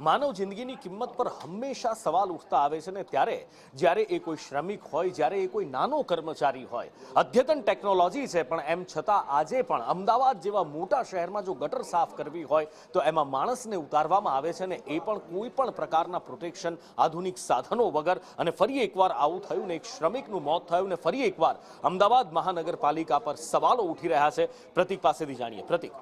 માનવ જિંદગીની કિંમત પર હંમેશા સવાલ ઉઠતા આવે છે ને ત્યારે જ્યારે એ કોઈ શ્રમિક હોય, જ્યારે એ કોઈ નાનો કર્મચારી હોય, અદ્યતન ટેકનોલોજી છે પણ એમ છતાં આજે પણ અમદાવાદ જેવા મોટા શહેરમાં જો ગટર સાફ કરવી હોય તો એમાં માણસને ઉતારવામાં આવે છે ને એ પણ કોઈ પણ પ્રકારના પ્રોટેક્શન, આધુનિક સાધનો વગર. અને ફરી એકવાર આવું થયું ને એક શ્રમિકનું મોત થયું ને ફરી એકવાર અમદાવાદ મહાનગરપાલિકા પર સવાલો ઉઠી રહ્યા છે. પ્રતિક પાસેથી જાણીએ. પ્રતિક.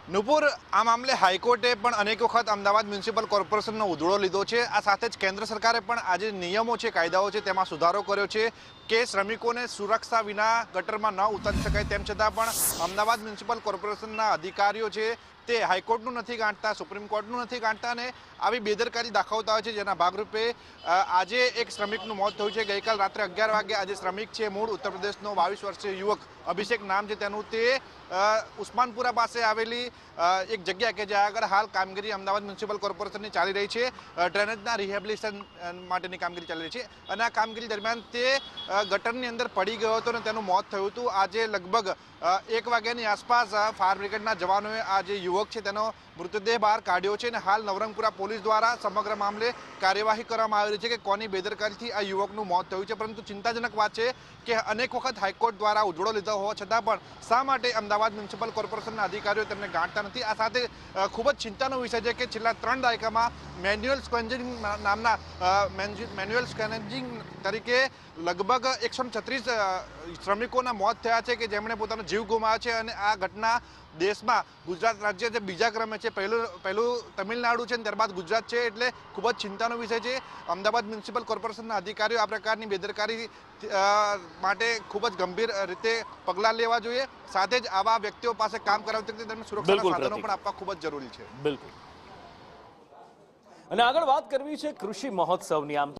નુપુર, આ મામલે હાઈકોર્ટે પણ અનેક વખત અમદાવાદ મ્યુનિસિપલ કોર્પોરેશનનો ઉધડો લીધો છે. આ સાથે જ કેન્દ્ર સરકારે પણ આજે નિયમો છે, કાયદાઓ છે, તેમાં સુધારો કર્યો છે કે શ્રમિકોને સુરક્ષા વિના ગટરમાં ન ઉતારી શકાય. તેમ છતાં પણ અમદાવાદ મ્યુનિસિપલ કોર્પોરેશનના અધિકારીઓ છે તે હાઈકોર્ટનું નથી ગાંઠતા, સુપ્રીમ કોર્ટનું નથી ગાંઠતા અને આવી બેદરકારી દાખવતા હોય છે. જેના ભાગરૂપે આજે એક શ્રમિકનું મોત થયું છે. ગઈકાલ રાત્રે 11 વાગે આજે શ્રમિક છે, મૂળ ઉત્તર પ્રદેશનો 22 વર્ષીય યુવક અભિષેક નામ છે તેનું, તે ઉસ્માનપુરા પાસે આવેલી એક જગ્યા કે જ્યાં આગળ હાલ કામગીરી અમદાવાદ મ્યુનિસિપલ કોર્પોરેશનની ચાલી રહી છે, ડ્રેનેજના રિહેબિલિટેશન માટેની કામગીરી ચાલી રહી છે. અને આ કામગીરી દરમિયાન તે ગટરની અંદર પડી ગયો હતો અને તેનું મોત થયું હતું. આજે લગભગ 1 વાગ્યાની આસપાસ ફાયર બ્રિગેડના જવાનોએ આ જે યુવક છે તેનો મૃતદેહ બહાર કાઢ્યો છે અને હાલ નવરંગપુરા પોલીસ દ્વારા સમગ્ર મામલે કાર્યવાહી કરવામાં આવી રહી છે કે કોની બેદરકારીથી આ યુવકનું મોત થયું છે. પરંતુ ચિંતાજનક વાત છે કે અનેક વખત હાઈકોર્ટ દ્વારા ઉધડો લીધો હોવા છતાં પણ શા માટે અમદાવાદ મ્યુનિસિપલ કોર્પોરેશનના અધિકારીઓ તેમને ગાંઠતા નથી. આ સાથે ખૂબ જ ચિંતાનો વિષય છે કે છેલ્લા 3 દાયકામાં મેન્યુઅલ સ્કેવેન્જિંગ નામના મેન્યુઅલ સ્કેવેન્જિંગ તરીકે લગભગ 136 શ્રમિકોના મોત થયા છે કે જેમણે પોતાનો જીવ ગુમાવ્યો છે. અને આ ઘટના દેશમાં ગુજરાત રાજ્ય જે બીજા ક્રમે છે, પહેલું તમિલનાડુ છે અને ત્યારબાદ ગુજરાત છે. એટલે ખૂબ જ ચિંતાનો વિષય છે. અમદાવાદ મ્યુનિસિપલ કોર્પોરેશનના અધિકારીઓ આ પ્રકારની બેદરકારી માટે ખૂબ જ ગંભીર રીતે પગલાં લેવા જોઈએ. સાથે જ આવા વ્યક્તિઓ પાસે કામ કરાવતી વખતે તેમને સુરક્ષાના સાધનો પણ આપવા ખૂબ જ જરૂરી છે. બિલકુલ. અને આગળ વાત કરવી છે કૃષિ મહોત્સવની. આમ